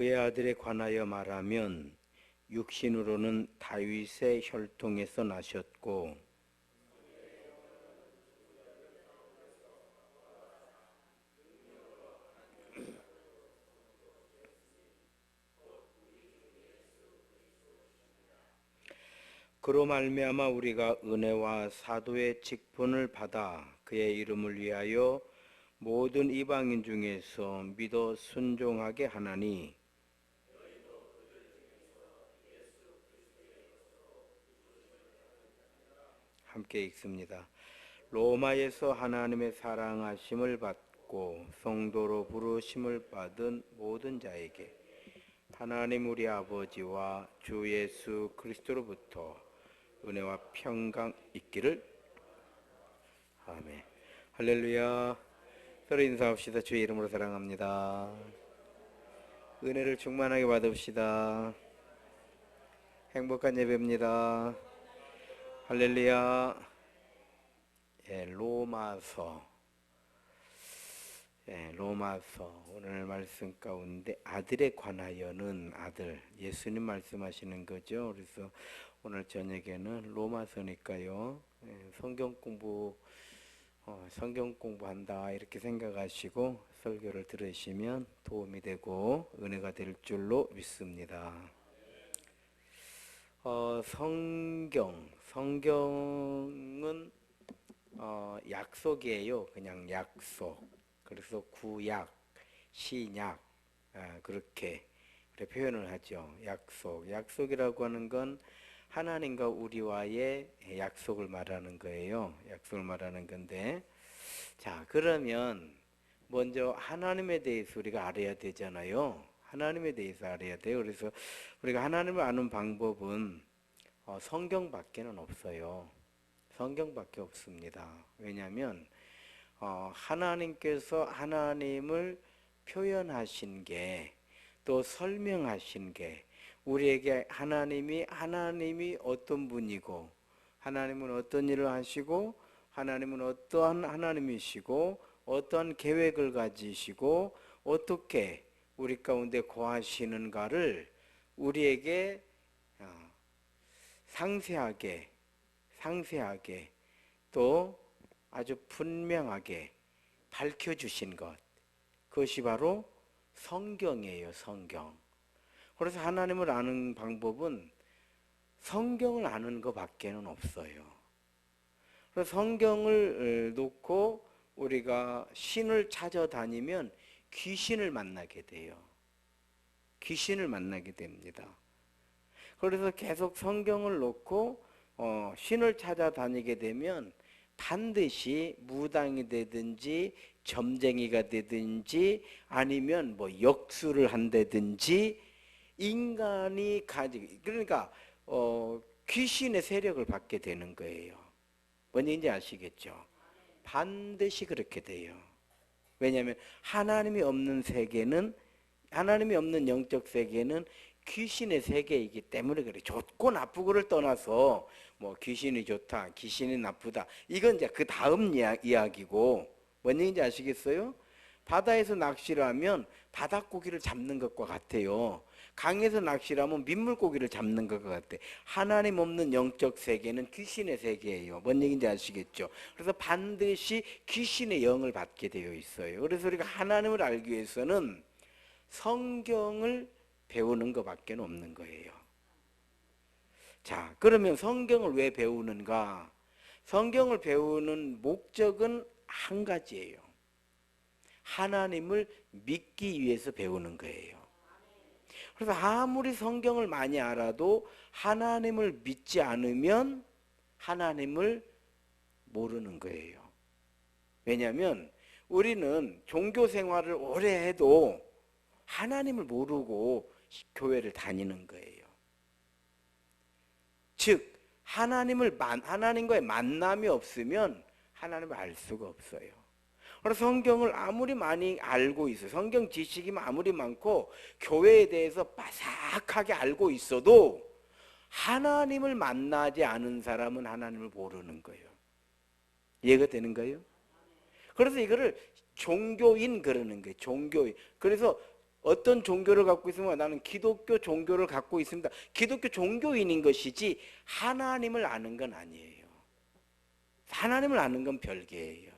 그의 아들에 관하여 말하면 육신으로는 다윗의 혈통에서 나셨고 그로 말미암아 우리가 은혜와 사도의 직분을 받아 그의 이름을 위하여 모든 이방인 중에서 믿어 순종하게 하나니 함께 읽습니다. 로마에서 하나님의 사랑하심을 받고 성도로 부르심을 받은 모든 자에게 하나님 우리 아버지와 주 예수 그리스도로부터 은혜와 평강 있기를. 아멘. 할렐루야. 서로 인사합시다. 주의 이름으로 사랑합니다. 은혜를 충만하게 받읍시다. 행복한 예배입니다. 할렐루야. 로마서 오늘 말씀 가운데 아들에 관하여는 아들 예수님 말씀하시는 거죠. 그래서 오늘 저녁에는 로마서니까요. 성경 공부한다 이렇게 생각하시고 설교를 들으시면 도움이 되고 은혜가 될 줄로 믿습니다. 성경은 약속이에요. 그냥 약속. 그래서 구약, 신약 그렇게 표현을 하죠. 약속이라고 하는 건 하나님과 우리와의 약속을 말하는 거예요. 약속을 말하는 건데, 자, 그러면 먼저 하나님에 대해서 우리가 알아야 되잖아요. 하나님에 대해서 알아야 돼요. 그래서 우리가 하나님을 아는 방법은 성경밖에는 없어요. 성경밖에 없습니다. 왜냐하면 하나님께서 하나님을 표현하신 게, 또 설명하신 게, 우리에게 하나님이 어떤 분이고, 하나님은 어떤 일을 하시고, 하나님은 어떠한 하나님이시고, 어떠한 계획을 가지시고, 어떻게 우리 가운데 거하시는가를 우리에게 상세하게 또 아주 분명하게 밝혀주신 것, 그것이 바로 성경이에요. 성경. 그래서 하나님을 아는 방법은 성경을 아는 것밖에는 없어요. 그래서 성경을 놓고 우리가 신을 찾아다니면 귀신을 만나게 돼요. 귀신을 만나게 됩니다. 그래서 계속 성경을 놓고 신을 찾아다니게 되면 반드시 무당이 되든지 점쟁이가 되든지 아니면 역수를 한다든지 인간이 그러니까 귀신의 세력을 받게 되는 거예요. 뭔지 아시겠죠? 반드시 그렇게 돼요. 왜냐하면 하나님이 없는 영적 세계는 귀신의 세계이기 때문에 그래. 좋고 나쁘고를 떠나서 귀신이 좋다, 귀신이 나쁘다, 이건 이제 그 다음 이야기고, 뭔 얘기인지 아시겠어요? 바다에서 낚시를 하면 바닷고기를 잡는 것과 같아요. 강에서 낚시를 하면 민물고기를 잡는 것과 같아. 하나님 없는 영적 세계는 귀신의 세계예요. 뭔 얘기인지 아시겠죠? 그래서 반드시 귀신의 영을 받게 되어 있어요. 그래서 우리가 하나님을 알기 위해서는 성경을 배우는 것밖에 없는 거예요. 자, 그러면 성경을 왜 배우는가? 성경을 배우는 목적은 한 가지예요. 하나님을 믿기 위해서 배우는 거예요. 그래서 아무리 성경을 많이 알아도 하나님을 믿지 않으면 하나님을 모르는 거예요. 왜냐하면 우리는 종교 생활을 오래 해도 하나님을 모르고 교회를 다니는 거예요. 즉 하나님과의 만남이 없으면 하나님을 알 수가 없어요. 그래서 성경을 아무리 많이 알고 있어요. 성경 지식이 아무리 많고 교회에 대해서 빠삭하게 알고 있어도 하나님을 만나지 않은 사람은 하나님을 모르는 거예요. 이해가 되는 거예요? 그래서 이거를 종교인 그러는 거예요. 종교인. 그래서 어떤 종교를 갖고 있으면 나는 기독교 종교를 갖고 있습니다. 기독교 종교인인 것이지 하나님을 아는 건 아니에요. 하나님을 아는 건 별개예요.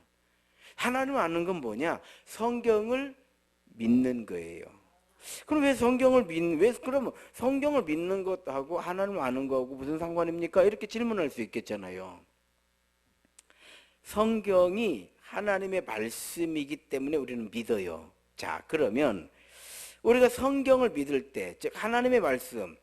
하나님을 아는 건 뭐냐? 성경을 믿는 거예요. 그럼 그러면 성경을 믿는 것하고 하나님을 아는 거하고 무슨 상관입니까? 이렇게 질문할 수 있겠잖아요. 성경이 하나님의 말씀이기 때문에 우리는 믿어요. 자, 그러면 우리가 성경을 믿을 때, 즉 하나님의 말씀을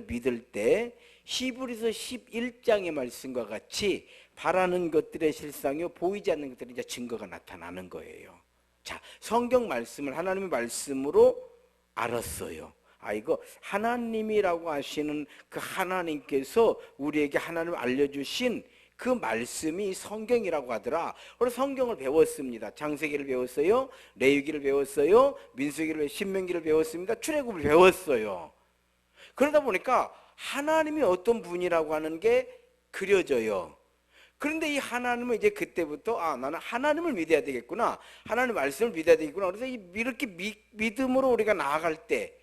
믿을 때 히브리서 11장의 말씀과 같이 바라는 것들의 실상이요 보이지 않는 것들의 이제 증거가 나타나는 거예요. 자, 성경 말씀을 하나님의 말씀으로 알았어요. 아, 이거 하나님이라고 하시는 그 하나님께서 우리에게 하나님을 알려주신 그 말씀이 성경이라고 하더라. 그래서 성경을 배웠습니다. 창세기를 배웠어요. 레위기를 배웠어요. 민수기를, 신명기를 배웠습니다. 출애굽을 배웠어요. 그러다 보니까 하나님이 어떤 분이라고 하는 게 그려져요. 그런데 이 하나님은 이제 그때부터 나는 하나님을 믿어야 되겠구나. 하나님 말씀을 믿어야 되겠구나. 그래서 이렇게 믿음으로 우리가 나아갈 때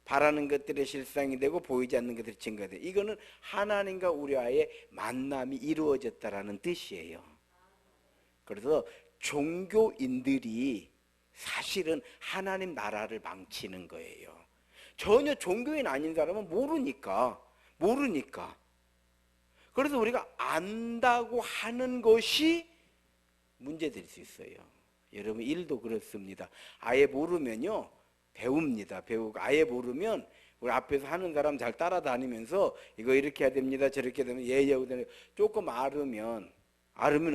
바라는 것들의 실상이 되고 보이지 않는 것들이 증거가 돼요. 이거는 하나님과 우리와의 만남이 이루어졌다라는 뜻이에요. 그래서 종교인들이 사실은 하나님 나라를 망치는 거예요. 전혀 종교인 아닌 사람은 모르니까. 그래서 우리가 안다고 하는 것이 문제될 수 있어요. 여러분, 일도 그렇습니다. 아예 모르면요 배웁니다. 배우고 아예 모르면 우리 앞에서 하는 사람 잘 따라다니면서 이거 이렇게 해야 됩니다. 저렇게 되면 예하고 되는 조금 알으면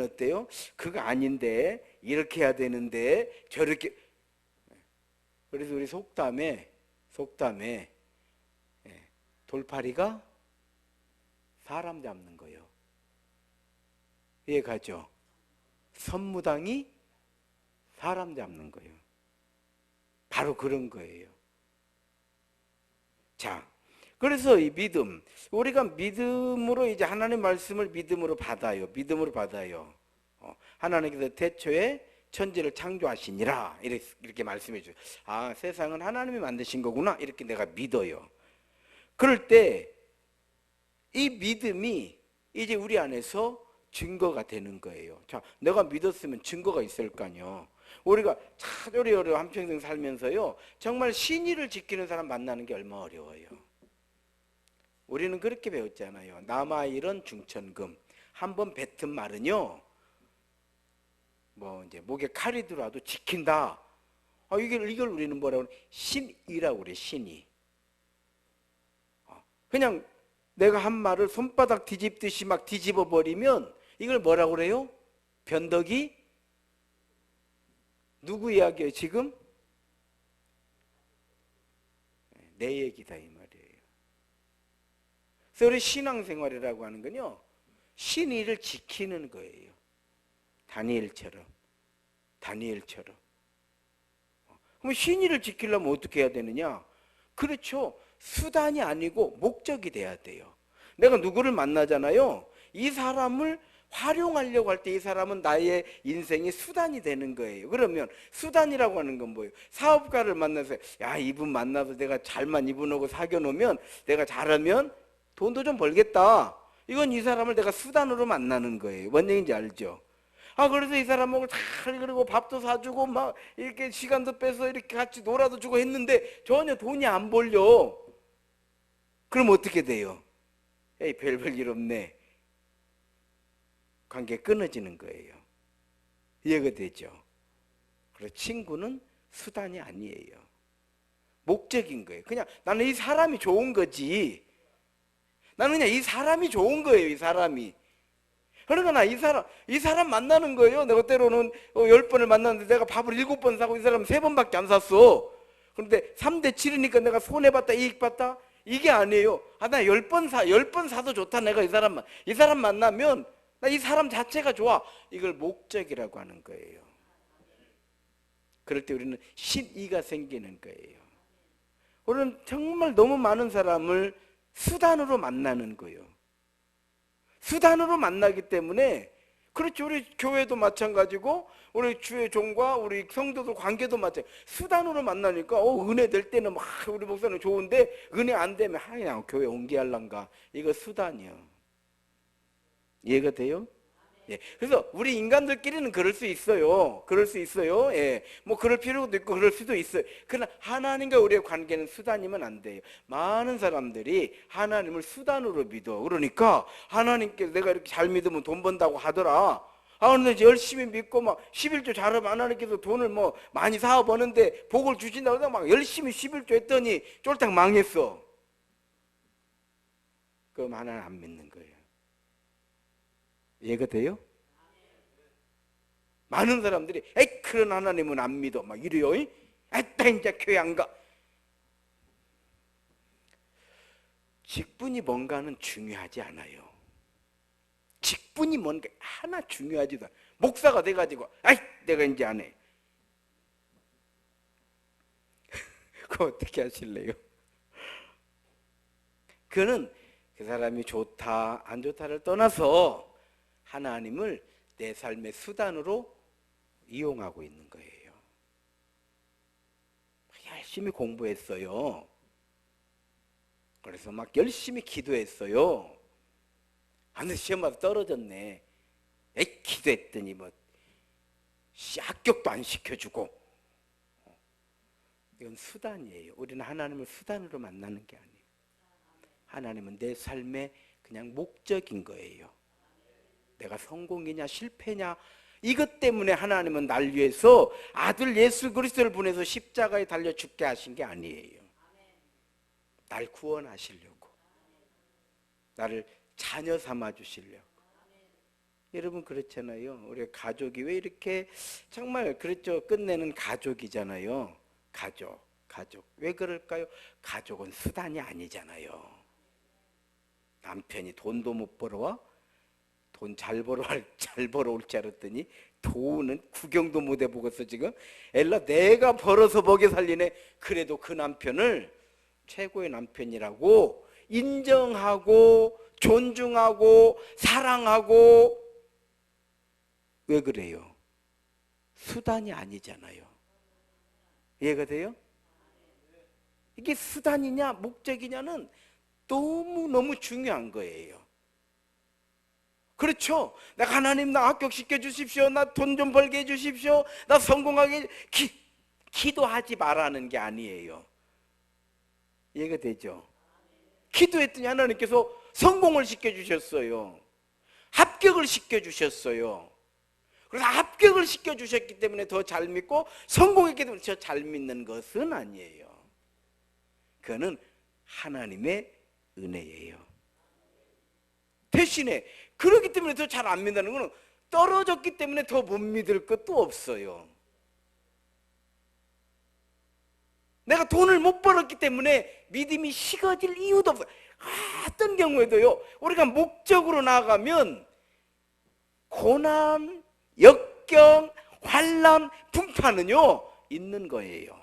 어때요? 그거 아닌데 이렇게 해야 되는데 저렇게. 그래서 우리 속담에 돌팔이가 사람 잡는 거예요. 이해가죠? 선무당이 사람 잡는 거예요. 바로 그런 거예요. 자, 그래서 이 믿음, 우리가 믿음으로 이제 하나님 말씀을 믿음으로 받아요. 하나님께서 태초에 천지를 창조하시니라 이렇게 말씀해 줘요. 아, 세상은 하나님이 만드신 거구나 이렇게 내가 믿어요. 그럴 때 이 믿음이 이제 우리 안에서 증거가 되는 거예요. 자, 내가 믿었으면 증거가 있을 거 아니에요. 우리가 차저리 한평생 살면서요 정말 신의를 지키는 사람 만나는 게 얼마나 어려워요. 우리는 그렇게 배웠잖아요. 남아일은 중천금. 한번 뱉은 말은요 뭐 이제 목에 칼이 들어와도 지킨다. 이걸 우리는 뭐라고 그래? 신의라고 그래. 신의. 그냥 내가 한 말을 손바닥 뒤집듯이 막 뒤집어 버리면 이걸 뭐라고 그래요? 변덕이? 누구 이야기예요 지금? 내 얘기다 이 말이에요. 그래서 우리 신앙생활이라고 하는 건요 신의를 지키는 거예요. 다니엘처럼. 그럼 신의를 지키려면 어떻게 해야 되느냐? 그렇죠. 수단이 아니고 목적이 돼야 돼요. 내가 누구를 만나잖아요. 이 사람을 활용하려고 할 때 이 사람은 나의 인생의 수단이 되는 거예요. 그러면 수단이라고 하는 건 뭐예요? 사업가를 만나서 야, 이분 만나서 내가 잘만 이분하고 사귀어 놓으면 내가 잘하면 돈도 좀 벌겠다. 이건 이 사람을 내가 수단으로 만나는 거예요. 뭔 얘기인지 알죠? 그래서 이 사람하고 잘 그리고 밥도 사주고 막 이렇게 시간도 빼서 이렇게 같이 놀아도 주고 했는데 전혀 돈이 안 벌려. 그럼 어떻게 돼요? 에이, 별별 일 없네. 관계 끊어지는 거예요. 이해가 되죠? 그래서 친구는 수단이 아니에요. 목적인 거예요. 그냥 나는 이 사람이 좋은 거지. 나는 그냥 이 사람이 좋은 거예요. 이 사람이. 그러니까 나 이 사람 만나는 거예요. 내가 때로는 10번을 만났는데 내가 밥을 7번 사고 이 사람 3번밖에 안 샀어. 그런데 3대 7이니까 내가 손해봤다 이익봤다? 이게 아니에요. 나 10번 사도 좋다. 내가 이 사람 만나면 나 이 사람 자체가 좋아. 이걸 목적이라고 하는 거예요. 그럴 때 우리는 신의가 생기는 거예요. 우리는 정말 너무 많은 사람을 수단으로 만나는 거예요. 수단으로 만나기 때문에 그렇죠. 우리 교회도 마찬가지고 우리 주의 종과 우리 성도들 관계도 마찬가지. 수단으로 만나니까 은혜 될 때는 막 우리 목사님 좋은데 은혜 안 되면 그냥 교회 옮기할란가. 이거 수단이요. 이해가 돼요? 예. 그래서 우리 인간들끼리는 그럴 수 있어요. 그럴 수 있어요. 예. 뭐 그럴 필요도 있고 그럴 수도 있어요. 그러나 하나님과 우리의 관계는 수단이면 안 돼요. 많은 사람들이 하나님을 수단으로 믿어. 그러니까 하나님께 내가 이렇게 잘 믿으면 돈 번다고 하더라. 근데 열심히 믿고 막 11조 잘하면 하나님께서 돈을 뭐 많이 사업 버는데 복을 주신다고 해서 막 열심히 11조 했더니 쫄딱 망했어. 그럼 하나님 안 믿는 거예요. 이해가 돼요? 많은 사람들이 에이 그런 하나님은 안 믿어 막 이래요. 에따 이제 교회 안 가. 직분이 뭔가는 중요하지 않아요. 직분이 뭔가 하나 중요하지도 않아. 목사가 돼가지고 아이 내가 이제 안 해. 그거 어떻게 하실래요? 그는 그 사람이 좋다 안 좋다를 떠나서 하나님을 내 삶의 수단으로 이용하고 있는 거예요. 열심히 공부했어요. 그래서 막 열심히 기도했어요. 근데 시험 봐서 떨어졌네. 에이 기도했더니 뭐 합격도 안 시켜주고. 이건 수단이에요. 우리는 하나님을 수단으로 만나는 게 아니에요. 하나님은 내 삶의 그냥 목적인 거예요. 내가 성공이냐 실패냐 이것 때문에 하나님은 날 위해서 아들 예수 그리스도를 보내서 십자가에 달려 죽게 하신 게 아니에요. 날 구원하시려고, 나를 자녀 삼아 주시려고. 여러분 그렇잖아요. 우리 가족이 왜 이렇게 정말 그렇죠. 끝내는 가족이잖아요. 가족. 왜 그럴까요? 가족은 수단이 아니잖아요. 남편이 돈도 못 벌어와 돈 잘 벌어올 줄 알았더니 돈은 구경도 못 해보겠어 지금. 엘라 내가 벌어서 먹여 살리네. 그래도 그 남편을 최고의 남편이라고 인정하고 존중하고 사랑하고. 왜 그래요? 수단이 아니잖아요. 이해가 돼요? 이게 수단이냐 목적이냐는 너무너무 중요한 거예요. 그렇죠. 내가 하나님 나 합격시켜 주십시오. 나 돈 좀 벌게 해 주십시오. 나 성공하게 기도하지 말라는 게 아니에요. 이해가 되죠? 기도했더니 하나님께서 성공을 시켜주셨어요. 합격을 시켜주셨어요. 그래서 합격을 시켜주셨기 때문에 더 잘 믿고 성공했기 때문에 더 잘 믿는 것은 아니에요. 그거는 하나님의 은혜예요. 대신에 그렇기 때문에 더 잘 안 믿는다는 것은 떨어졌기 때문에 더 못 믿을 것도 없어요. 내가 돈을 못 벌었기 때문에 믿음이 식어질 이유도 없어요. 어떤 경우에도요, 우리가 목적으로 나아가면 고난, 역경, 환난, 풍파는요 있는 거예요.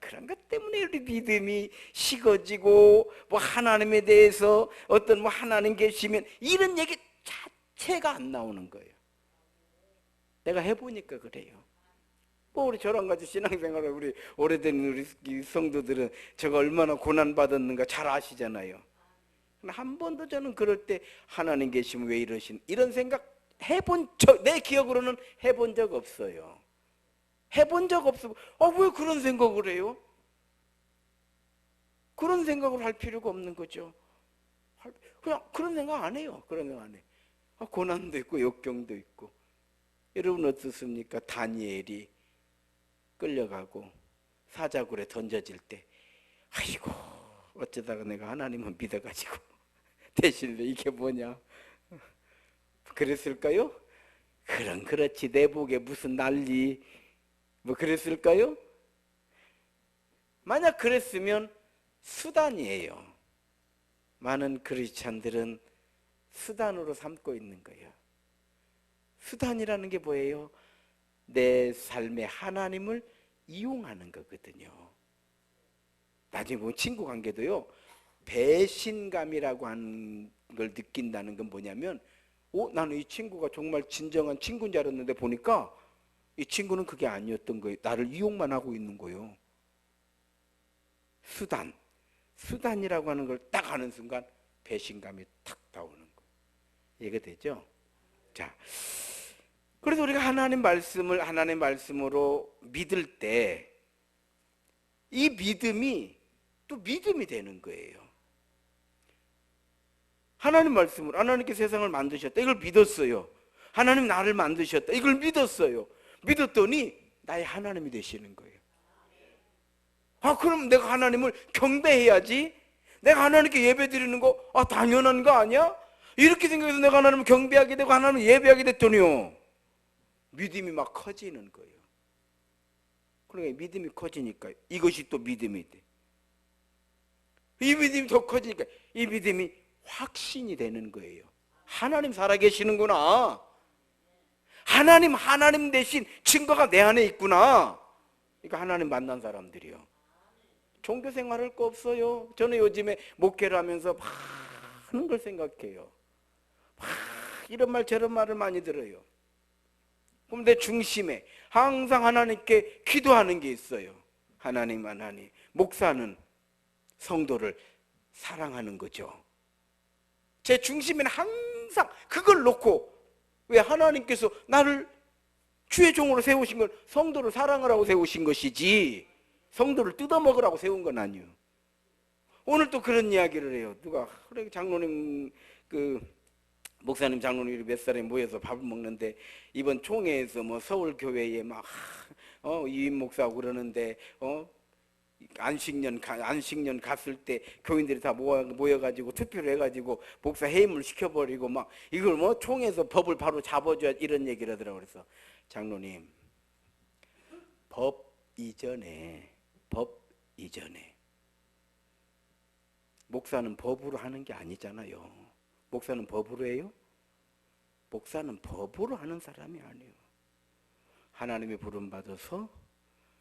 그런 것 때문에 우리 믿음이 식어지고 뭐 하나님에 대해서 어떤 뭐 하나님 계시면 이런 얘기 자체가 안 나오는 거예요. 내가 해보니까 그래요. 뭐 우리 저랑 같이 신앙생활을 우리 오래된 우리 성도들은 제가 얼마나 고난 받았는가 잘 아시잖아요. 한 번도 저는 그럴 때 하나님 계시면 왜 이러신 이런 생각 내 기억으로는 해본 적 없어요. 해본 적 없어. 왜 그런 생각을 해요? 그런 생각을 할 필요가 없는 거죠. 그냥 그런 생각 안 해요. 그런 생각 안 해. 고난도 있고 역경도 있고. 여러분 어떻습니까? 다니엘이 끌려가고 사자굴에 던져질 때 아이고 어쩌다가 내가 하나님을 믿어가지고 대신 이게 뭐냐 그랬을까요? 그렇지 내 복에 무슨 난리 뭐 그랬을까요? 만약 그랬으면 수단이에요. 많은 크리스찬들은 수단으로 삼고 있는 거예요. 수단이라는 게 뭐예요? 내 삶의 하나님을 이용하는 거거든요. 나중에 보면 친구 관계도요, 배신감이라고 하는 걸 느낀다는 건 뭐냐면 나는 이 친구가 정말 진정한 친구인 줄 알았는데 보니까 이 친구는 그게 아니었던 거예요. 나를 이용만 하고 있는 거예요. 수단이라고 하는 걸 딱 하는 순간 배신감이 탁 나오는 거예요. 이해가 되죠? 자, 그래서 우리가 하나님 말씀으로 믿을 때 이 믿음이 또 믿음이 되는 거예요. 하나님 말씀으로 하나님께 세상을 만드셨다. 이걸 믿었어요. 하나님 나를 만드셨다. 이걸 믿었어요. 믿었더니 나의 하나님이 되시는 거예요. 그럼 내가 하나님을 경배해야지. 내가 하나님께 예배 드리는 거 당연한 거 아니야? 이렇게 생각해서 내가 하나님을 경배하게 되고 하나님을 예배하게 됐더니요, 믿음이 막 커지는 거예요. 그러니까 믿음이 커지니까 이것이 또 믿음이 돼. 이 믿음이 더 커지니까 이 믿음이 확신이 되는 거예요. 하나님 살아계시는구나. 하나님 대신 증거가 내 안에 있구나. 그러니까 하나님 만난 사람들이요, 종교 생활할 거 없어요. 저는 요즘에 목회를 하면서 많은 걸 생각해요. 이런 말 저런 말을 많이 들어요. 그럼 내 중심에 항상 하나님께 기도하는 게 있어요. 하나님, 목사는 성도를 사랑하는 거죠. 제 중심에는 항상 그걸 놓고, 왜 하나님께서 나를 주의 종으로 세우신 걸 성도를 사랑하라고 세우신 것이지 성도를 뜯어먹으라고 세운 건 아니에요. 오늘 또 그런 이야기를 해요. 누가 그래, 장로님 목사님 장로님이 몇 사람이 모여서 밥을 먹는데 이번 총회에서 뭐 서울 교회에 막 이임 목사하고 그러는데 안식년 갔을 때 교인들이 다 모여가지고 투표를 해가지고 목사 해임을 시켜버리고 막 이걸 뭐 총회에서 법을 바로 잡아줘야 이런 얘기를 하더라고. 그래서 장로님, 법 이전에 목사는 법으로 하는 게 아니잖아요. 목사는 법으로 해요? 목사는 법으로 하는 사람이 아니에요. 하나님의 부름받아서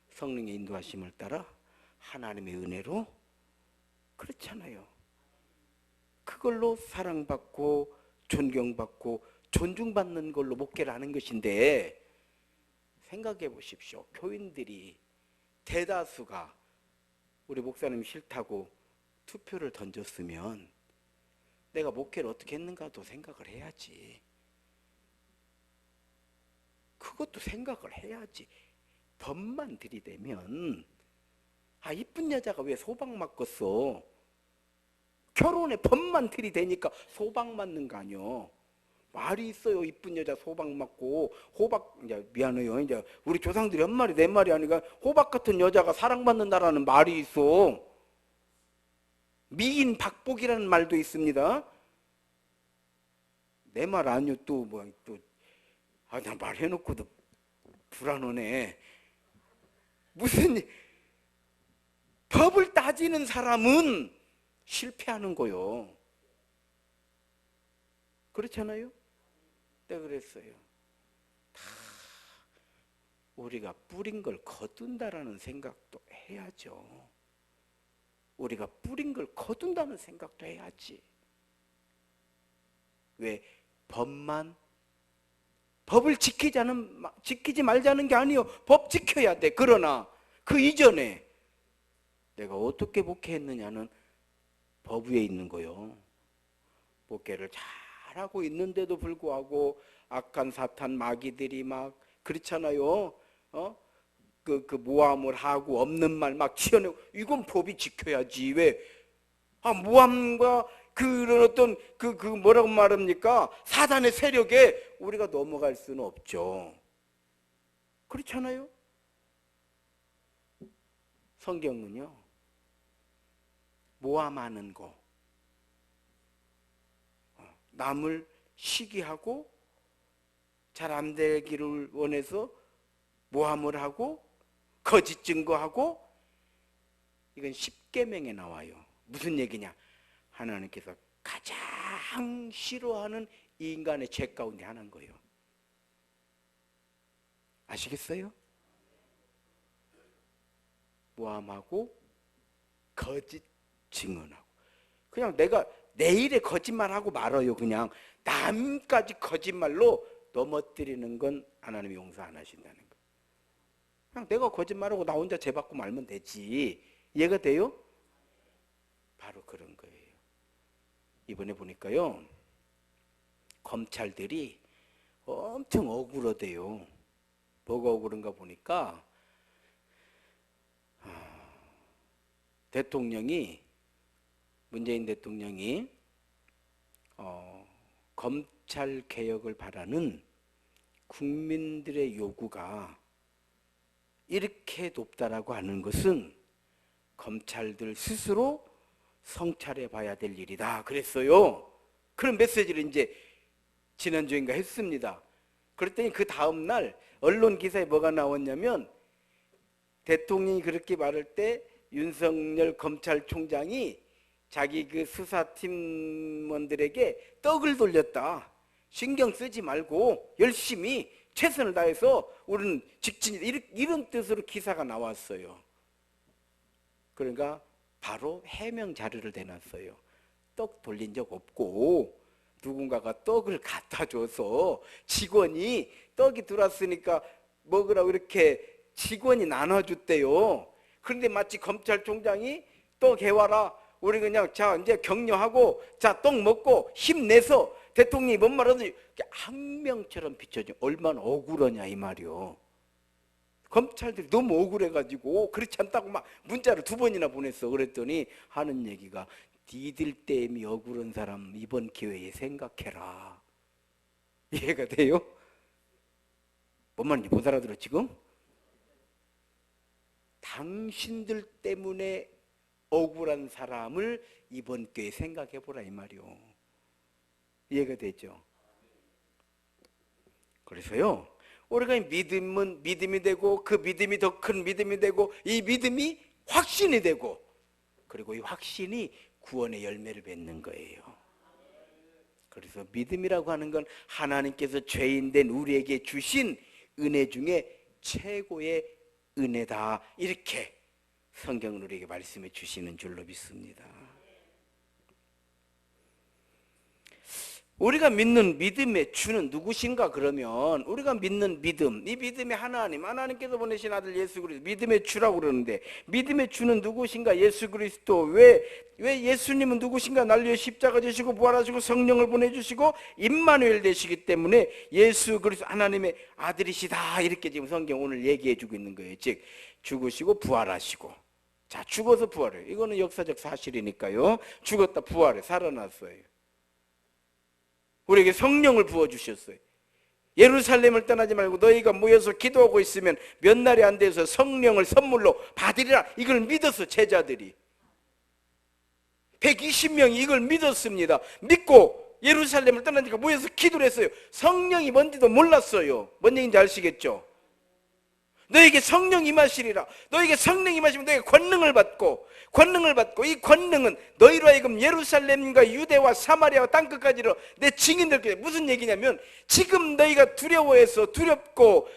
성령의 인도하심을 따라 하나님의 은혜로, 그렇잖아요. 그걸로 사랑받고 존경받고 존중받는 걸로 목회를 하는 것인데, 생각해 보십시오. 교인들이 대다수가 우리 목사님 싫다고 투표를 던졌으면 내가 목회를 어떻게 했는가도 생각을 해야지. 그것도 생각을 해야지. 법만 들이대면 이쁜 여자가 왜 소박 맞겠어? 결혼에 법만 들이대니까 소박 맞는 거 아니요. 말이 있어요. 이쁜 여자 소박 맞고 호박, 이제 미안해요. 이제 우리 조상들이 한 말이 내 말이 아니라 호박 같은 여자가 사랑받는다라는 말이 있어. 미인 박복이라는 말도 있습니다. 내 말 아니요. 또 뭐 또 나 말해놓고도 불안하네. 무슨 법을 따지는 사람은 실패하는 거요. 그렇잖아요? 내가 그랬어요. 다 우리가 뿌린 걸 거둔다라는 생각도 해야죠. 우리가 뿌린 걸 거둔다는 생각도 해야지. 왜 법을 지키지 말자는 게 아니에요. 법 지켜야 돼. 그러나 그 이전에 내가 어떻게 목회했느냐는 법 위에 있는 거요. 목회를 잘하고 있는데도 불구하고 악한 사탄 마귀들이 막 그렇잖아요. 모함을 하고 없는 말 막 치어내고, 이건 법이 지켜야지. 왜? 모함과 그런 어떤 뭐라고 말합니까? 사단의 세력에 우리가 넘어갈 수는 없죠. 그렇잖아요? 성경은요, 모함하는 거, 남을 시기하고 잘 안 되기를 원해서 모함을 하고 거짓 증거하고, 이건 십계명에 나와요. 무슨 얘기냐? 하나님께서 가장 싫어하는 이 인간의 죄 가운데 하나인 거예요. 아시겠어요? 모함하고 거짓 증언하고. 그냥 내가 내 일에 거짓말하고 말아요. 그냥 남까지 거짓말로 넘어뜨리는 건 하나님이 용서 안 하신다는 거예요. 그냥 내가 거짓말하고 나 혼자 죄 받고 말면 되지. 이해가 돼요? 바로 그런 거예요. 이번에 보니까요, 검찰들이 엄청 억울하대요. 뭐가 억울한가 보니까 문재인 대통령이 검찰 개혁을 바라는 국민들의 요구가 이렇게 높다라고 하는 것은 검찰들 스스로 성찰해 봐야 될 일이다 그랬어요. 그런 메시지를 이제 지난주인가 했습니다. 그랬더니 그 다음 날 언론 기사에 뭐가 나왔냐면, 대통령이 그렇게 말할 때 윤석열 검찰총장이 자기 그 수사팀원들에게 떡을 돌렸다. 신경 쓰지 말고 열심히 최선을 다해서 우리는 직진이다. 이런 뜻으로 기사가 나왔어요. 그러니까 바로 해명 자료를 대놨어요. 떡 돌린 적 없고 누군가가 떡을 갖다 줘서 직원이 떡이 들어왔으니까 먹으라고 이렇게 직원이 나눠줬대요. 그런데 마치 검찰총장이 떡 해와라, 우리 그냥 자 이제 격려하고 자 떡 먹고 힘내서 대통령이 뭔 말하든지 항명처럼 비춰져. 얼마나 억울하냐 이 말이요. 검찰들이 너무 억울해가지고 그렇지 않다고 막 문자를 2번이나 보냈어. 그랬더니 하는 얘기가, 니들 때문에 억울한 사람 이번 기회에 생각해라. 이해가 돼요? 뭔 말인지 못 알아들어 지금? 당신들 때문에 억울한 사람을 이번 기회에 생각해보라 이 말이요. 이해가 되죠? 그래서요, 우리가 믿음은 믿음이 되고 그 믿음이 더 큰 믿음이 되고 이 믿음이 확신이 되고, 그리고 이 확신이 구원의 열매를 맺는 거예요. 그래서 믿음이라고 하는 건 하나님께서 죄인된 우리에게 주신 은혜 중에 최고의 은혜다, 이렇게 성경은 우리에게 말씀해 주시는 줄로 믿습니다. 우리가 믿는 믿음의 주는 누구신가? 그러면 우리가 믿는 믿음, 이 믿음의 하나님께서 보내신 아들 예수 그리스도, 믿음의 주라고 그러는데, 믿음의 주는 누구신가? 예수 그리스도. 왜 예수님은 누구신가? 날 위해 십자가 지시고 부활하시고 성령을 보내주시고 임마누엘 되시기 때문에 예수 그리스도 하나님의 아들이시다, 이렇게 지금 성경 오늘 얘기해 주고 있는 거예요. 즉 죽으시고 부활하시고, 자 죽어서 부활해요. 이거는 역사적 사실이니까요. 죽었다 부활해 살아났어요. 우리에게 성령을 부어주셨어요. 예루살렘을 떠나지 말고 너희가 모여서 기도하고 있으면 몇 날이 안 돼서 성령을 선물로 받으리라. 이걸 믿었어 제자들이. 120명이 이걸 믿었습니다. 믿고 예루살렘을 떠나니까 모여서 기도를 했어요. 성령이 뭔지도 몰랐어요. 뭔 얘기인지 아시겠죠? 너에게 성령 임하시리라. 너에게 성령 임하시면 너에게 권능을 받고 이 권능은 너희로 하여금 예루살렘과 유대와 사마리아와 땅끝까지로 내 증인들께. 무슨 얘기냐면, 지금 너희가 두려워해서 두렵고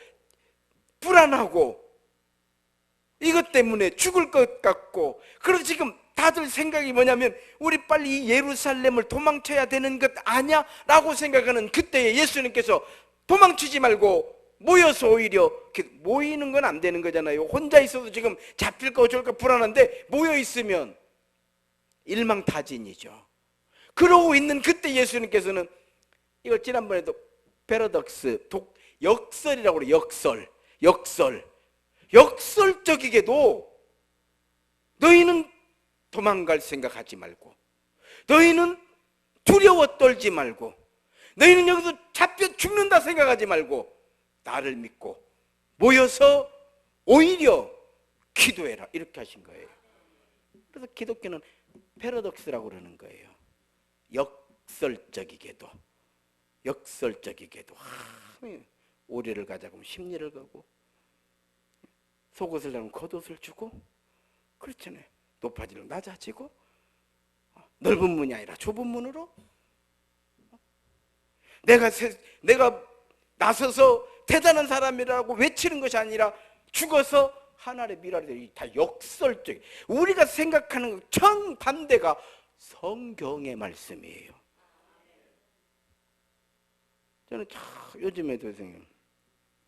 불안하고 이것 때문에 죽을 것 같고, 그래서 지금 다들 생각이 뭐냐면 우리 빨리 이 예루살렘을 도망쳐야 되는 것 아냐? 라고 생각하는 그때에 예수님께서 도망치지 말고 모여서, 오히려 모이는 건 안 되는 거잖아요. 혼자 있어도 지금 잡힐까 어쩔까 불안한데 모여 있으면 일망타진이죠. 그러고 있는 그때 예수님께서는 이걸 지난번에도 패러독스, 역설이라고 그래요. 역설적이게도 너희는 도망갈 생각하지 말고, 너희는 두려워 떨지 말고, 너희는 여기서 잡혀 죽는다 생각하지 말고 나를 믿고 모여서 오히려 기도해라, 이렇게 하신 거예요. 그래서 기독교는 패러독스라고 그러는 거예요. 역설적이게도 오리를 가자고 하면 십리를 가고, 속옷을 나면 겉옷을 주고, 그렇잖아요. 높아지면 낮아지고, 넓은 문이 아니라 좁은 문으로, 내가 나서서 대단한 사람이라고 외치는 것이 아니라 죽어서 하나님의 미랄이 되는, 다 역설적, 우리가 생각하는 정반대가 성경의 말씀이에요. 저는 참 요즘에도 선생님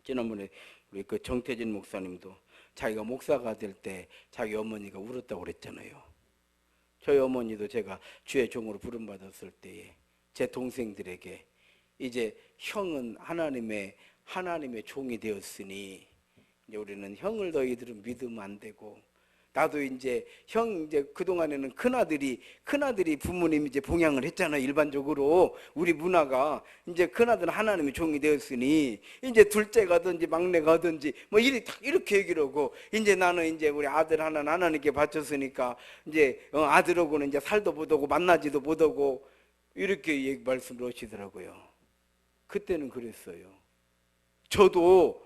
지난번에 우리 그 정태진 목사님도 자기가 목사가 될 때 자기 어머니가 울었다고 그랬잖아요. 저희 어머니도 제가 주의 종으로 부름받았을 때에 제 동생들에게 이제 형은 하나님의 종이 되었으니 이제 우리는 형을 너희들은 믿으면 안 되고, 나도 이제 그동안에는 큰아들이 부모님 이제 봉양을 했잖아요. 일반적으로 우리 문화가 이제 큰아들은 하나님의 종이 되었으니 이제 둘째가 하든지 막내가 하든지 뭐 이렇게 얘기를 하고, 이제 나는 이제 우리 아들 하나는 하나님께 바쳤으니까 이제 아들하고는 이제 살도 못하고 만나지도 못하고 이렇게 말씀을 하시더라고요. 그때는 그랬어요. 저도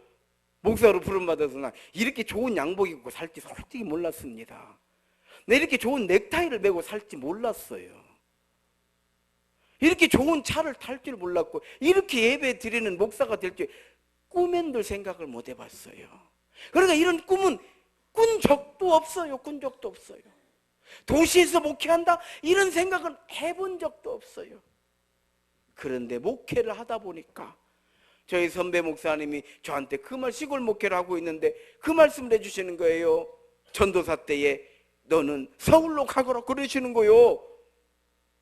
목사로 부름받아서 나 이렇게 좋은 양복 입고 살지 솔직히 몰랐습니다. 내 이렇게 좋은 넥타이를 메고 살지 몰랐어요. 이렇게 좋은 차를 탈 줄 몰랐고, 이렇게 예배 드리는 목사가 될 줄 꿈엔들 생각을 못 해봤어요. 그러니까 이런 꿈은 꾼 적도 없어요. 도시에서 목회한다 이런 생각은 해본 적도 없어요. 그런데 목회를 하다 보니까 저희 선배 목사님이 저한테 시골 목회를 하고 있는데 그 말씀을 해주시는 거예요. 전도사 때에 너는 서울로 가거라 그러시는 거예요.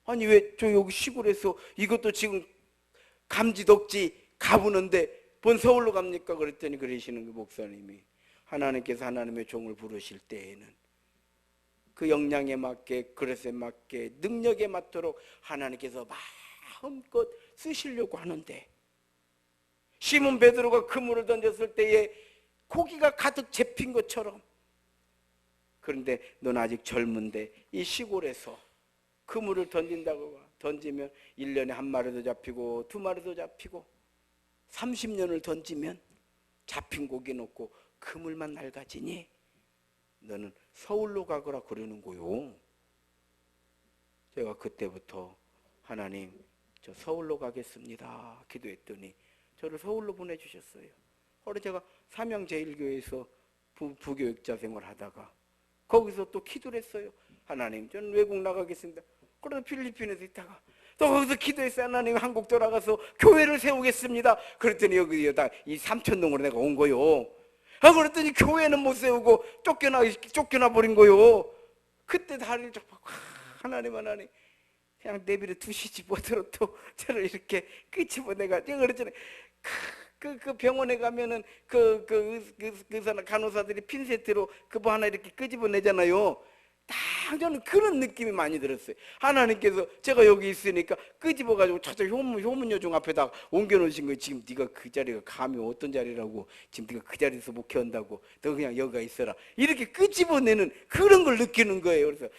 아니 왜 저 여기 시골에서 이것도 지금 감지덕지 가보는데 뭔 서울로 갑니까? 그랬더니 그러시는 거 목사님이, 하나님께서 하나님의 종을 부르실 때에는 그 역량에 맞게, 그릇에 맞게, 능력에 맞도록 하나님께서 마음껏 쓰시려고 하는데, 시몬 베드로가 그물을 던졌을 때에 고기가 가득 잡힌 것처럼, 그런데 넌 아직 젊은데 이 시골에서 그물을 던지면 1년에 1마리도 잡히고 2마리도 잡히고 30년을 던지면 잡힌 고기는 없고 그물만 낡아지니 너는 서울로 가거라 그러는 거요. 제가 그때부터 하나님 저 서울로 가겠습니다 기도했더니 저를 서울로 보내주셨어요. 그래서 제가 삼양제일교회에서 부교육자 생활하다가 거기서 또 기도를 했어요. 하나님 저는 외국 나가겠습니다. 그래서 필리핀에서 있다가 또 거기서 기도했어요. 하나님 한국 돌아가서 교회를 세우겠습니다. 그랬더니 여기다 이 삼천동으로 내가 온 거요. 그랬더니 교회는 못 세우고 쫓겨나 버린 거요. 그때 다리를 쫙 펴고 하나님 그냥 내비를 두시지 뭐더러 또 저를 이렇게 끄집어 내가 그랬잖아요. 그 병원에 가면은 그 사람 간호사들이 핀세트로 뭐 하나 이렇게 끄집어내잖아요. 딱 저는 그런 느낌이 많이 들었어요. 하나님께서 제가 여기 있으니까 끄집어가지고 저쪽 효문여중 앞에다 옮겨놓으신 거예요. 지금 네가 그 자리가 감히 어떤 자리라고, 지금 네가 그 자리에서 목회한다고, 너 그냥 여기가 있어라, 이렇게 끄집어내는 그런 걸 느끼는 거예요. 그래서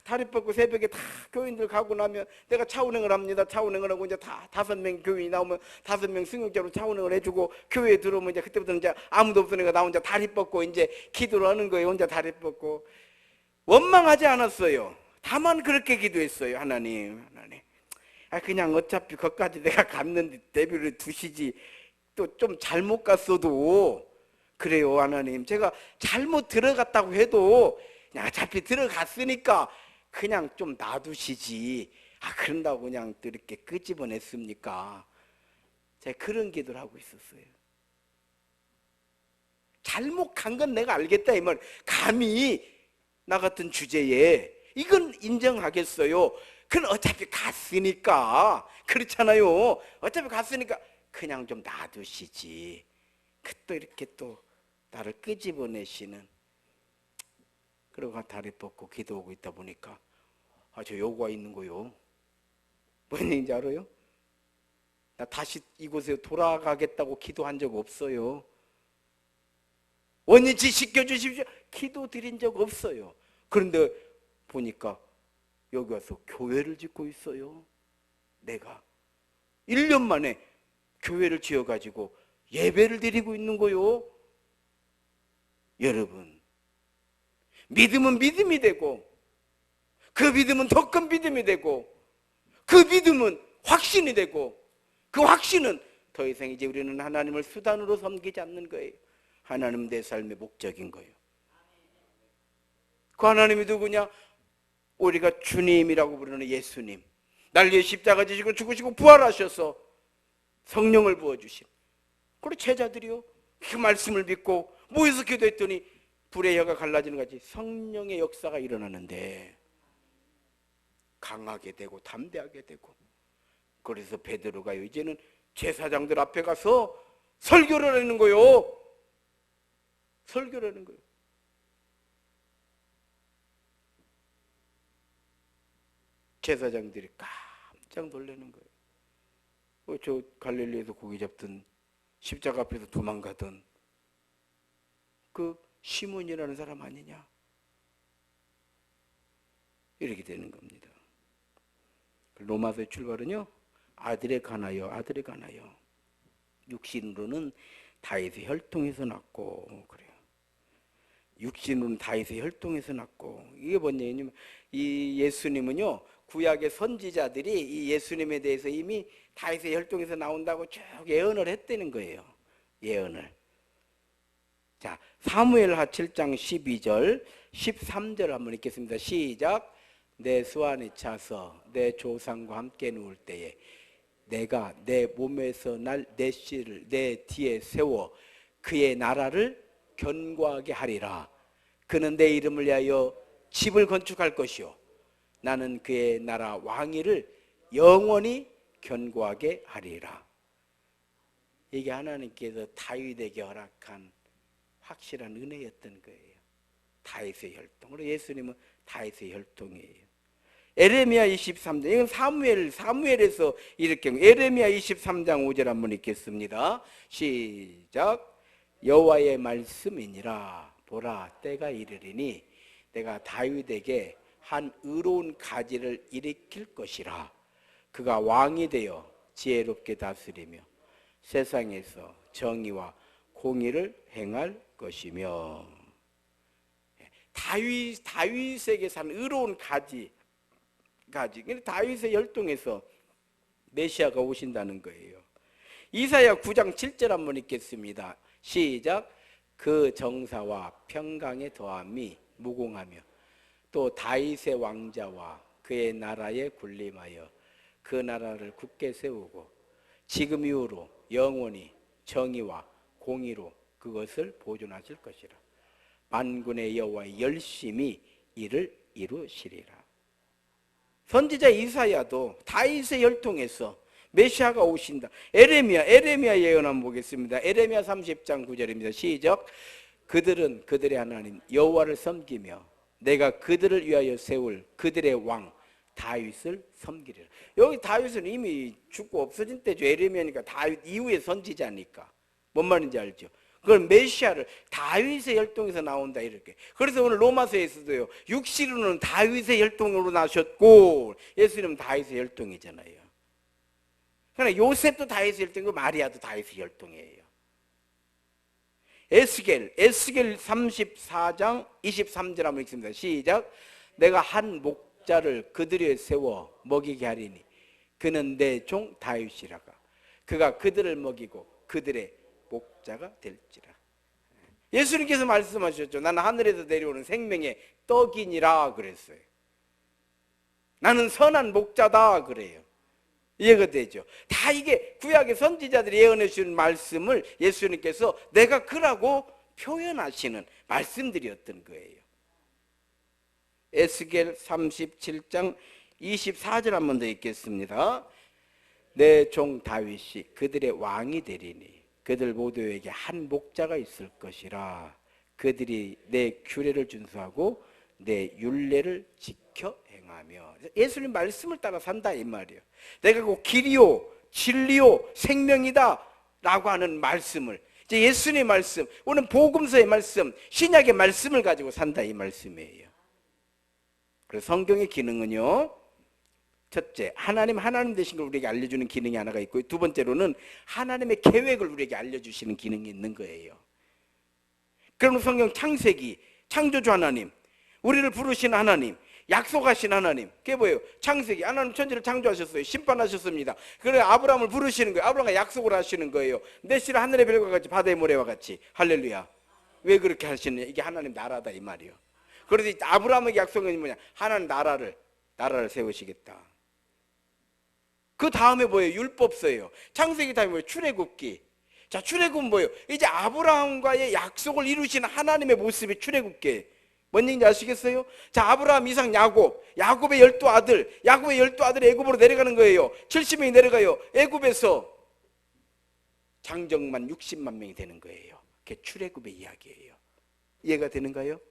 다리 뻗고 새벽에 다 교인들 가고 나면 내가 차운행을 합니다. 차운행을 하고 이제 다 5명 교인이 나오면 5명 승용차로 차운행을 해주고, 교회에 들어오면 이제 그때부터 이제 아무도 없으니까 나 혼자 다리 뻗고 이제 기도를 하는 거예요. 혼자 다리 뻗고. 원망하지 않았어요. 다만 그렇게 기도했어요. 하나님 그냥 어차피 거기까지 내가 갔는데 내비를 두시지, 또 좀 잘못 갔어도 그래요. 하나님 제가 잘못 들어갔다고 해도 그냥 어차피 들어갔으니까 그냥 좀 놔두시지, 그런다고 그냥 또 이렇게 끄집어냈습니까? 제가 그런 기도를 하고 있었어요. 잘못 간 건 내가 알겠다 이 말. 감히 나 같은 주제에 이건 인정하겠어요. 그건 어차피 갔으니까, 그렇잖아요. 어차피 갔으니까 그냥 좀 놔두시지. 또 이렇게 또 나를 끄집어내시는. 그러고 다리 뻗고 기도하고 있다 보니까 저 요구가 있는 거요. 뭔 얘기인지 알아요? 나 다시 이곳에 돌아가겠다고 기도한 적 없어요. 원위치 시켜주십시오 기도 드린 적 없어요. 그런데 보니까 여기 와서 교회를 짓고 있어요. 내가 1년 만에 교회를 지어가지고 예배를 드리고 있는 거요. 여러분, 믿음은 믿음이 되고, 그 믿음은 더 큰 믿음이 되고, 그 믿음은 확신이 되고, 그 확신은 더 이상 이제 우리는 하나님을 수단으로 섬기지 않는 거예요. 하나님 내 삶의 목적인 거예요. 그 하나님이 누구냐? 우리가 주님이라고 부르는 예수님, 날 위해 십자가 지시고 죽으시고 부활하셔서 성령을 부어주신 그리고 제자들이요, 그 말씀을 믿고 모여서 기도했더니 불의 혀가 갈라지는 같이 성령의 역사가 일어나는데 강하게 되고 담대하게 되고, 그래서 베드로가 이제는 제사장들 앞에 가서 설교를 하는 거요. 설교를 하는 거예요. 제사장들이 깜짝 놀라는 거예요. 저 갈릴리에서 고기 잡던, 십자가 앞에서 도망가던 그 시몬이라는 사람 아니냐, 이렇게 되는 겁니다. 로마서의 출발은요, 아들에 관하여, 아들에 관하여. 육신으로는 다윗의 혈통에서 났고, 그래요. 육신으로는 다윗의 혈통에서 났고. 이게 뭔 얘기냐면, 이 예수님은요, 구약의 선지자들이 이 예수님에 대해서 이미 다윗의 혈통에서 나온다고 쭉 예언을 했다는 거예요. 예언을. 자, 사무엘하 7장 12절, 13절 한번 읽겠습니다. 시작. 내 수안에 차서 내 조상과 함께 누울 때에 내가 내 몸에서 날 내 씨를 내 뒤에 세워 그의 나라를 견고하게 하리라. 그는 내 이름을 위하여 집을 건축할 것이요 나는 그의 나라 왕위를 영원히 견고하게 하리라. 이게 하나님께서 다윗에게 허락한 확실한 은혜였던 거예요. 다윗의 혈통으로. 예수님은 다윗의 혈통이에요. 에레미야 23장, 이건 사무엘에서 이렇게, 에레미야 23장 5절 한번 읽겠습니다. 시작. 여호와의 말씀이니라. 보라, 때가 이르리니 내가 다윗에게 한 의로운 가지를 일으킬 것이라. 그가 왕이 되어 지혜롭게 다스리며 세상에서 정의와 공의를 행할 것이며. 다윗에게 산 의로운 가지. 다윗의 혈통에서 메시아가 오신다는 거예요. 이사야 9장 7절 한번 읽겠습니다. 시작. 그 정사와 평강에 더함이 무궁하며 또 다윗의 왕자와 그의 나라에 군림하여 그 나라를 굳게 세우고 지금 이후로 영원히 정의와 공의로 그것을 보존하실 것이라. 만군의 여호와의 열심히 이를 이루시리라. 선지자 이사야도 다윗의 혈통에서 메시아가 오신다. 에레미야 예언 한번 보겠습니다. 에레미야 30장 9절입니다. 시작. 그들은 그들의 하나님 여호와를 섬기며 내가 그들을 위하여 세울 그들의 왕 다윗을 섬기리라. 여기 다윗은 이미 죽고 없어진 때죠. 에레미야니까 다윗 이후의 선지자니까. 뭔 말인지 알죠? 그걸 메시아를 다윗의 혈통에서 나온다, 이렇게. 그래서 오늘 로마서에서도요, 육신으로는 다윗의 혈통으로 나셨고 예수님은 다윗의 혈통이잖아요. 그러나 요셉도 다윗의 혈통이고 마리아도 다윗의 혈통이에요. 에스겔 34장 23절 한번 읽습니다. 시작. 내가 한 목자를 그들에 세워 먹이게 하리니 그는 내 종 다윗이라가 그가 그들을 먹이고 그들의 목자가 될지라. 예수님께서 말씀하셨죠. 나는 하늘에서 내려오는 생명의 떡이니라 그랬어요. 나는 선한 목자다 그래요. 이해가 되죠? 다 이게 구약의 선지자들이 예언해 주신 말씀을 예수님께서 내가 그라고 표현하시는 말씀들이었던 거예요. 에스겔 37장 24절 한번 더 읽겠습니다. 내 종 다윗이 그들의 왕이 되리니 그들 모두에게 한 목자가 있을 것이라. 그들이 내 규례를 준수하고 내 율례를 지켜 행하며. 예수님 말씀을 따라 산다 이 말이에요. 내가 곧 길이요 진리요 생명이다 라고 하는 말씀을, 이제 예수님의 말씀, 오늘 복음서의 말씀, 신약의 말씀을 가지고 산다 이 말씀이에요. 그래서 성경의 기능은요, 첫째, 하나님 되신 걸 우리에게 알려주는 기능이 하나가 있고, 두 번째로는 하나님의 계획을 우리에게 알려주시는 기능이 있는 거예요. 그럼 성경 창세기, 창조주 하나님, 우리를 부르신 하나님, 약속하신 하나님, 그게 뭐예요? 창세기, 하나님 천지를 창조하셨어요. 심판하셨습니다. 그래 아브라함을 부르시는 거예요. 아브라함과 약속을 하시는 거예요. 내 씨를 하늘의 별과 같이 바다의 모래와 같이. 할렐루야. 왜 그렇게 하시느냐? 이게 하나님 나라다 이 말이에요. 그래서 아브라함에게 약속은 뭐냐? 하나님 나라를 세우시겠다. 그 다음에 뭐예요? 율법서예요. 창세기 다음에 뭐예요? 출애굽기. 자, 출애굽은 뭐예요? 이제 아브라함과의 약속을 이루시는 하나님의 모습이 출애굽기예요. 뭔 얘기인지 아시겠어요? 자, 아브라함, 이삭, 야곱의 12아들, 야곱의 12아들이 애굽으로 내려가는 거예요. 70명이 내려가요. 애굽에서 장정만 60만 명이 되는 거예요. 그게 출애굽의 이야기예요. 이해가 되는가요?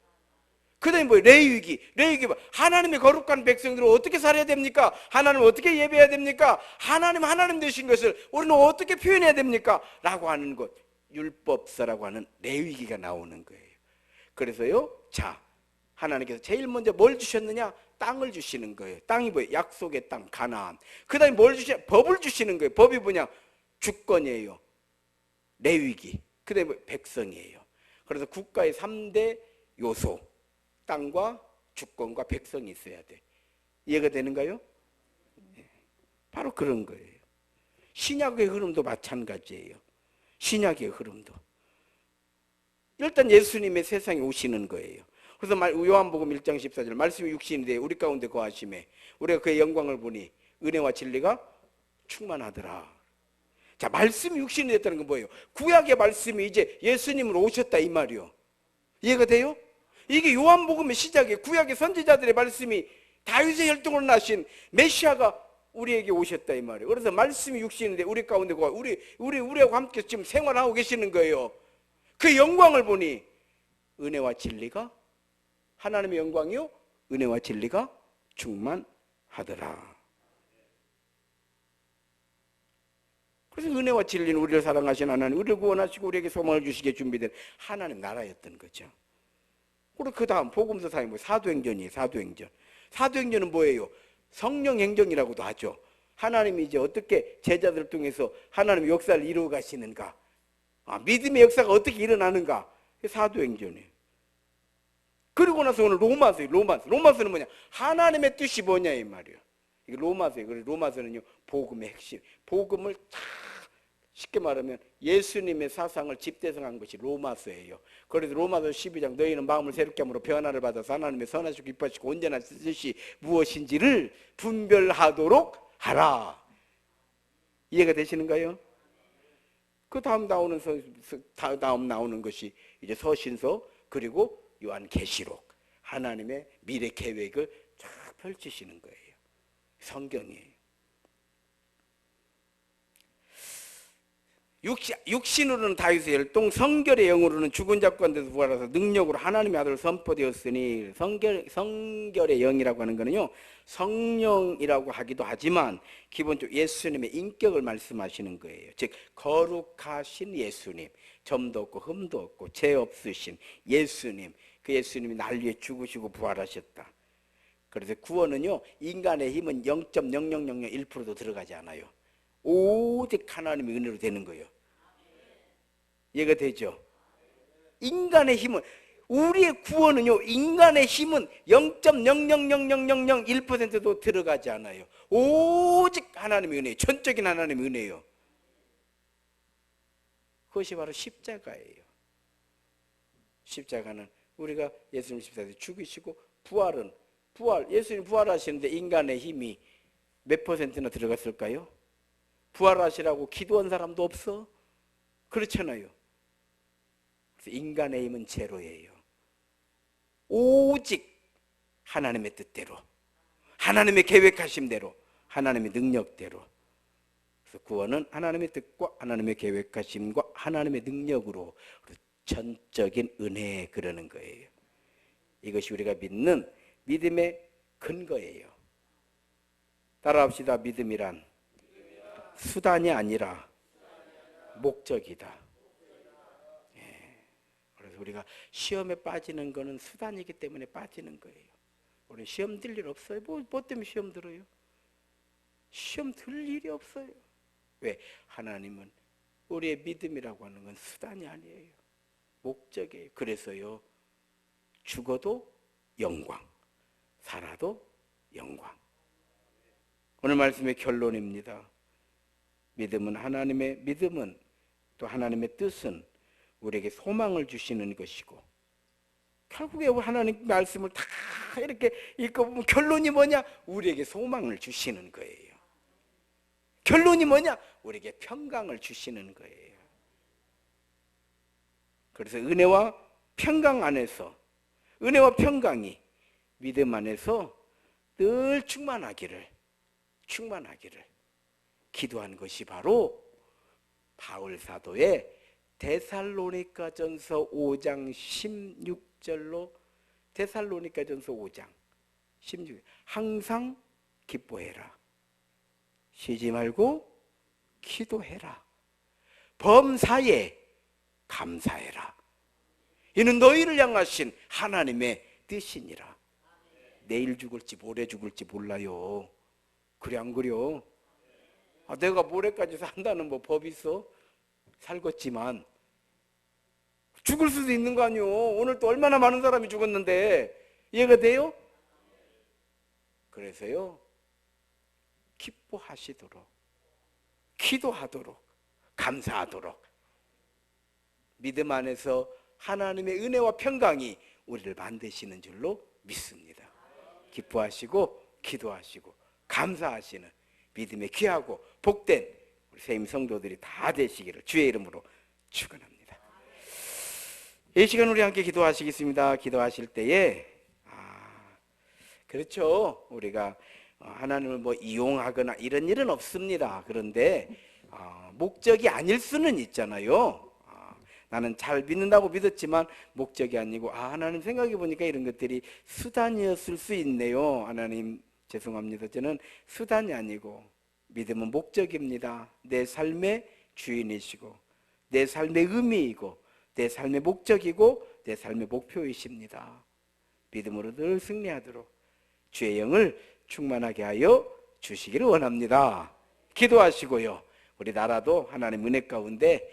그 다음에 뭐예요? 레위기 뭐 하나님의 거룩한 백성들을 어떻게 살아야 됩니까? 하나님을 어떻게 예배해야 됩니까? 하나님 되신 것을 우리는 어떻게 표현해야 됩니까? 라고 하는 것, 율법서라고 하는 레위기가 나오는 거예요. 그래서요, 자, 하나님께서 제일 먼저 뭘 주셨느냐? 땅을 주시는 거예요. 땅이 뭐예요? 약속의 땅, 가나안. 그 다음에 뭘 주시냐? 법을 주시는 거예요. 법이 뭐냐? 주권이에요. 레위기. 그 다음에 백성이에요. 그래서 국가의 3대 요소, 땅과 주권과 백성이 있어야 돼. 이해가 되는가요? 바로 그런 거예요. 신약의 흐름도 마찬가지예요. 신약의 흐름도. 일단 예수님의 세상에 오시는 거예요. 그래서 요한복음 1장 14절 말씀이 육신이 돼 우리 가운데 거하심에 우리가 그의 영광을 보니 은혜와 진리가 충만하더라. 자, 말씀이 육신이 됐다는 건 뭐예요? 구약의 말씀이 이제 예수님으로 오셨다 이 말이요. 이해가 돼요? 이게 요한복음의 시작이에요. 구약의 선지자들의 말씀이 다윗의 혈통으로 나신 메시아가 우리에게 오셨다 이 말이에요. 그래서 말씀이 육신인데 우리 가운데 우리하고 함께 지금 생활하고 계시는 거예요. 그 영광을 보니 은혜와 진리가, 하나님의 영광이요, 은혜와 진리가 충만하더라. 그래서 은혜와 진리는 우리를 사랑하신 하나님, 우리를 구원하시고 우리에게 소망을 주시기에 준비된 하나님 나라였던 거죠. 그리고 그 다음 복음서 사이 뭐 사도행전이에요. 사도행전은 뭐예요? 성령 행정이라고도 하죠. 하나님이 이제 어떻게 제자들을 통해서 하나님의 역사를 이루어 가시는가, 믿음의 역사가 어떻게 일어나는가, 사도행전이에요. 그리고 나서 오늘 로마서는 뭐냐? 하나님의 뜻이 뭐냐 이 말이에요. 이게 로마서예요. 그래서 로마서는요, 복음의 핵심, 복음을 다 쉽게 말하면 예수님의 사상을 집대성한 것이 로마서예요. 그래서 로마서 12장 너희는 마음을 새롭게 함으로 변화를 받아서 하나님의 선하시고 기뻐하시고 온전한 뜻이 무엇인지를 분별하도록 하라. 이해가 되시는가요? 그 다음 나오는 것이 이제 서신서, 그리고 요한계시록, 하나님의 미래 계획을 쫙 펼치시는 거예요. 성경이에요. 육신으로는 다윗의 혈통, 성결의 영으로는 죽은 자 가운데서 부활하사 능력으로 하나님의 아들 선포되었으니, 성결의 영이라고 하는 것은요, 성령이라고 하기도 하지만 기본적으로 예수님의 인격을 말씀하시는 거예요. 즉 거룩하신 예수님, 점도 없고 흠도 없고 죄 없으신 예수님, 그 예수님이 날 위해 죽으시고 부활하셨다. 그래서 구원은요, 인간의 힘은 0.0001%도 들어가지 않아요. 오직 하나님의 은혜로 되는 거예요. 이해가 되죠? 인간의 힘은, 우리의 구원은요, 인간의 힘은 0.000001%도 들어가지 않아요. 오직 하나님의 은혜예요. 전적인 하나님의 은혜예요. 그것이 바로 십자가예요. 십자가는 우리가 예수님 십자가에서 죽이시고 예수님 부활하시는데 인간의 힘이 몇 %나 들어갔을까요? 부활하시라고 기도한 사람도 없어. 그렇잖아요. 그래서 인간의 힘은 제로예요. 오직 하나님의 뜻대로, 하나님의 계획하심대로, 하나님의 능력대로. 그래서 구원은 하나님의 뜻과 하나님의 계획하심과 하나님의 능력으로 전적인 은혜에 그러는 거예요. 이것이 우리가 믿는 믿음의 근거예요. 따라합시다. 믿음이란 수단이 아니라 목적이다. 그래서 우리가 시험에 빠지는 거는 수단이기 때문에 빠지는 거예요. 우리 시험 들 일 없어요. 뭐 때문에 시험 들어요? 시험 들 일이 없어요. 왜? 하나님은 우리의 믿음이라고 하는 건 수단이 아니에요. 목적이에요. 그래서요, 죽어도 영광, 살아도 영광. 오늘 말씀의 결론입니다. 믿음은 또 하나님의 뜻은 우리에게 소망을 주시는 것이고, 결국에 하나님 말씀을 다 이렇게 읽어보면 결론이 뭐냐? 우리에게 소망을 주시는 거예요. 결론이 뭐냐? 우리에게 평강을 주시는 거예요. 그래서 은혜와 평강 안에서, 은혜와 평강이 믿음 안에서 늘 충만하기를 기도한 것이 바로 바울 사도의 데살로니가전서 5장 16절로, 데살로니가전서 5장 16절, 항상 기뻐해라, 쉬지 말고 기도해라, 범사에 감사해라, 이는 너희를 향하신 하나님의 뜻이니라. 내일 죽을지 모레 죽을지 몰라요. 그래 안 그려? 내가 모레까지 산다는 뭐 법 있어? 살겠지만 죽을 수도 있는 거 아니요. 오늘 또 얼마나 많은 사람이 죽었는데. 이해가 돼요? 그래서요, 기뻐하시도록, 기도하도록, 감사하도록, 믿음 안에서 하나님의 은혜와 평강이 우리를 만드시는 줄로 믿습니다. 기뻐하시고 기도하시고 감사하시는 믿음의 귀하고 복된 우리 세임 성도들이 다 되시기를 주의 이름으로 축원합니다. 이 시간 우리 함께 기도하시겠습니다. 기도하실 때에 그렇죠, 우리가 하나님을 뭐 이용하거나 이런 일은 없습니다. 그런데 목적이 아닐 수는 있잖아요. 나는 잘 믿는다고 믿었지만 목적이 아니고 하나님 생각해 보니까 이런 것들이 수단이었을 수 있네요. 하나님 죄송합니다. 저는 수단이 아니고 믿음은 목적입니다. 내 삶의 주인이시고 내 삶의 의미이고 내 삶의 목적이고 내 삶의 목표이십니다. 믿음으로 늘 승리하도록 주의 영을 충만하게 하여 주시기를 원합니다. 기도하시고요, 우리 나라도 하나님 은혜 가운데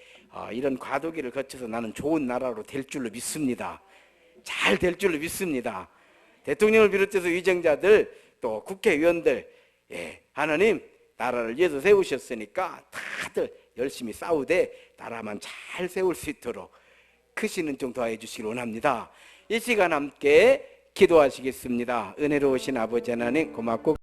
이런 과도기를 거쳐서 나는 좋은 나라로 될 줄로 믿습니다. 잘 될 줄로 믿습니다. 대통령을 비롯해서 위정자들 또 국회의원들, 하나님 나라를 위해서 세우셨으니까 다들 열심히 싸우되 나라만 잘 세울 수 있도록 크신 은총 더해 주시길 원합니다. 이 시간 함께 기도하시겠습니다. 은혜로우신 아버지 하나님 고맙고